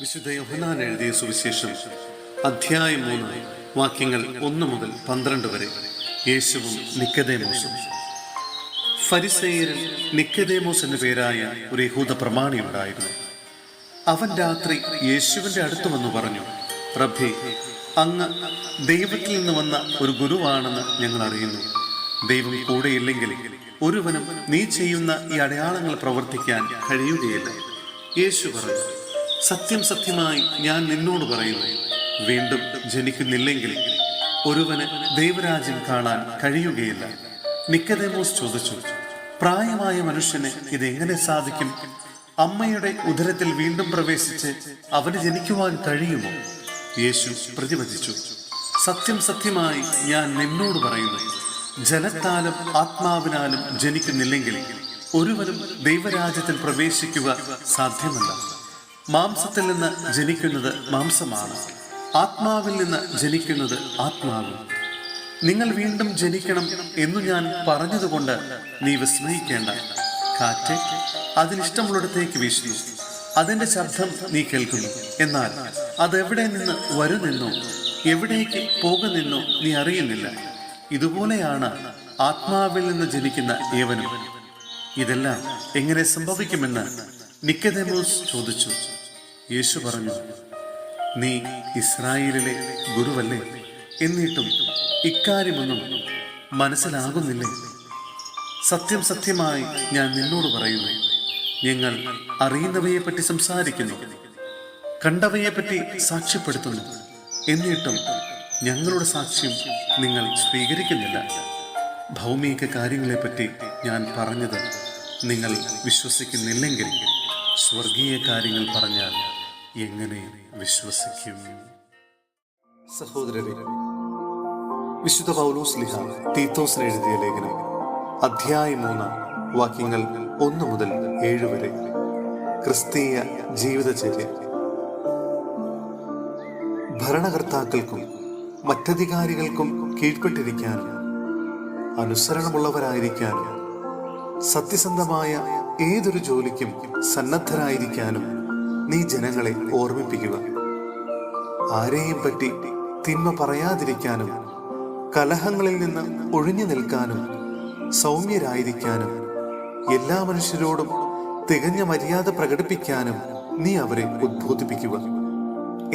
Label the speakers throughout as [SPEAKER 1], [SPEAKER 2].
[SPEAKER 1] വിശുദ്ധ യോഹന്നാൻ എഴുതിയ സുവിശേഷം അധ്യായം 3 വാക്യങ്ങൾ 1 മുതൽ 12 വരെ. യേശുവും നിക്കോദേമോസും. ഫരിസേയരിൽ നിക്കോദേമോസ് എന്നു പേരായ ഒരു യഹൂദ പ്രമാണി ഉണ്ടായിരുന്നു. അവൻ രാത്രി യേശുവിൻ്റെ അടുത്ത് വന്നു പറഞ്ഞു, റബ്ബേ, അങ്ങ് ദൈവത്തിൽ നിന്ന് വന്ന ഒരു ഗുരുവാണെന്ന് ഞങ്ങൾ അറിയുന്നു. ദൈവം കൂടെയില്ലെങ്കിൽ ഒരുവനും നീ ചെയ്യുന്ന ഈ അടയാളങ്ങൾ പ്രവർത്തിക്കാൻ കഴിയുകയില്ല. യേശു പറഞ്ഞു, സത്യം സത്യമായി ഞാൻ നിന്നോട് പറയുന്നു, വീണ്ടും ജനിക്കുന്നില്ലെങ്കിൽ ഒരുവന് ദൈവരാജ്യം കാണാൻ കഴിയുകയില്ല. നിക്കോദേമോസ് ചോദിച്ചു, പ്രായമായ മനുഷ്യന് ഇതെങ്ങനെ സാധിക്കും? അമ്മയുടെ ഉദരത്തിൽ വീണ്ടും പ്രവേശിച്ച് അവന് ജനിക്കുവാൻ കഴിയുമോ? യേശു പ്രതിവചിച്ചു, സത്യം സത്യമായി ഞാൻ നിന്നോട് പറയുന്നു, ജലത്താലും ആത്മാവിനാലും ജനിക്കുന്നില്ലെങ്കിൽ ഒരുവനും ദൈവരാജ്യത്തിൽ പ്രവേശിക്കുക സാധ്യമല്ല. മാംസത്തിൽ നിന്ന് ജനിക്കുന്നത് മാംസമാണ്, ആത്മാവിൽ നിന്ന് ജനിക്കുന്നത് ആത്മാവും. നിങ്ങൾ വീണ്ടും ജനിക്കണം എന്നു ഞാൻ പറഞ്ഞതുകൊണ്ട് നീ വിസ്മയിക്കേണ്ട. കാറ്റ് അതിനിഷ്ടമുള്ളിടത്തേക്ക് വീശുന്നു, അതിൻ്റെ ശബ്ദം നീ കേൾക്കുന്നു, എന്നാൽ അതെവിടെ നിന്ന് വരുന്നെന്നോ എവിടേക്ക് പോകുന്നെന്നോ നീ അറിയുന്നില്ല. ഇതുപോലെയാണ് ആത്മാവിൽ നിന്ന് ജനിക്കുന്ന ഏവനും. ഇതെല്ലാം എങ്ങനെ സംഭവിക്കുമെന്ന് നിക്കോദേമോസ് ചോദിച്ചു. യേശു പറഞ്ഞു, നീ ഇസ്രായേലിലെ ഗുരുവല്ലേ? എന്നിട്ടും ഇക്കാര്യമൊന്നും മനസ്സിലാകുന്നില്ലേ? സത്യം സത്യമായി ഞാൻ നിന്നോട് പറയുന്നു, ഞങ്ങൾ അറിയുന്നവയെപ്പറ്റി സംസാരിക്കുന്നു, കണ്ടവയെപ്പറ്റി സാക്ഷ്യപ്പെടുത്തുന്നു, എന്നിട്ടും ഞങ്ങളുടെ സാക്ഷ്യം നിങ്ങൾ സ്വീകരിക്കുന്നില്ല. ഭൗമിക കാര്യങ്ങളെപ്പറ്റി ഞാൻ പറഞ്ഞത് നിങ്ങൾ വിശ്വസിക്കുന്നില്ലെങ്കിൽ സ്വർഗീയ കാര്യങ്ങൾ പറഞ്ഞാൽ എങ്ങനെ വിശ്വസിക്കും? സഹോദരരെ, വിശുദ്ധ പൗലോസ് തീത്തോസിന് എഴുതിയ ലേഖനം അധ്യായം 3 വാക്യങ്ങൾ 1 മുതൽ 7 വരെ. ക്രിസ്തീയ ജീവിതചര്യ. ഭരണകർത്താക്കൾക്കും മറ്റധികാരികൾക്കും കീഴ്പ്പെട്ടിരിക്കാനും അനുസരണമുള്ളവരായിരിക്കാനും സത്യസന്ധമായ ഏതൊരു ജോലിക്കും സന്നദ്ധരായിരിക്കാനും നീ ജനങ്ങളെ ഓർമ്മിപ്പിക്കുക. ആരെയും പറ്റി തിന്മ പറയാതിരിക്കാനും കലഹങ്ങളിൽ നിന്ന് ഒഴിഞ്ഞു നിൽക്കാനും സൗമ്യരായിരിക്കാനും എല്ലാ മനുഷ്യരോടും തികഞ്ഞ മര്യാദ പ്രകടിപ്പിക്കാനും നീ അവരെ ഉദ്ബോധിപ്പിക്കുക.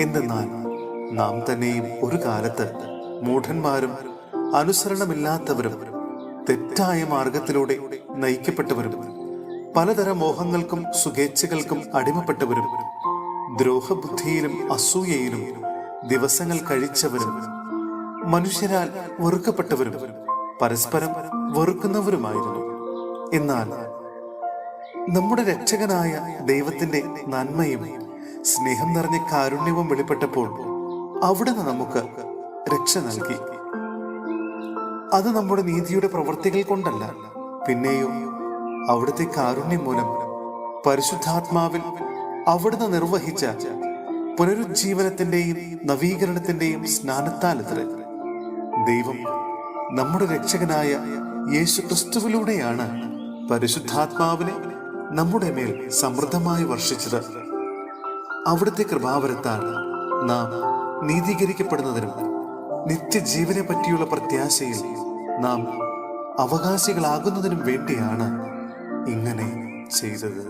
[SPEAKER 1] എന്തെന്നാൽ നാം തന്നെയും ഒരു കാലത്ത് മൂഢന്മാരും അനുസരണമില്ലാത്തവരും തെറ്റായ മാർഗത്തിലൂടെ നയിക്കപ്പെട്ടവരും പലതരം മോഹങ്ങൾക്കും സുഖേച്ഛകൾക്കും അടിമപ്പെട്ടവരും ദ്രോഹബുദ്ധിയിലും അസൂയയിലും ദിവസങ്ങൾ കഴിച്ചവരും മനുഷ്യരാൽ വെറുക്കപ്പെട്ടവരും പരസ്പരം വെറുക്കുന്നവരുമായിരുന്നു. എന്നാൽ നമ്മുടെ രക്ഷകനായ ദൈവത്തിന്റെ നന്മയും സ്നേഹം നിറഞ്ഞ കാരുണ്യവും വെളിപ്പെട്ടപ്പോൾ അവിടുന്ന് നമുക്ക് രക്ഷ നൽകി. അത് നമ്മുടെ നീതിയുടെ പ്രവൃത്തികൾ കൊണ്ടല്ല, പിന്നെയോ അവിടുത്തെ കാരുണ്യം മൂലം പരിശുദ്ധാത്മാവിൽ അവിടുന്ന് നിർവഹിച്ച പുനരുജ്ജീവനത്തിന്റെയും നവീകരണത്തിന്റെയും സ്നാനത്താലത്രേ. ദൈവം നമ്മുടെ രക്ഷകനായ യേശു ക്രിസ്തുവിലൂടെയാണ് പരിശുദ്ധാത്മാവിനെ നമ്മുടെ മേൽ സമൃദ്ധമായി വർഷിച്ചത്. അവിടുത്തെ കൃപാവരത്താൽ നാം നീതീകരിക്കപ്പെടുന്നതിനും നിത്യജീവനെ പറ്റിയുള്ള പ്രത്യാശയിൽ നാം അവകാശികളാകുന്നതിനും വേണ്ടിയാണ് ഇങ്ങനെ ചെയ്തത്.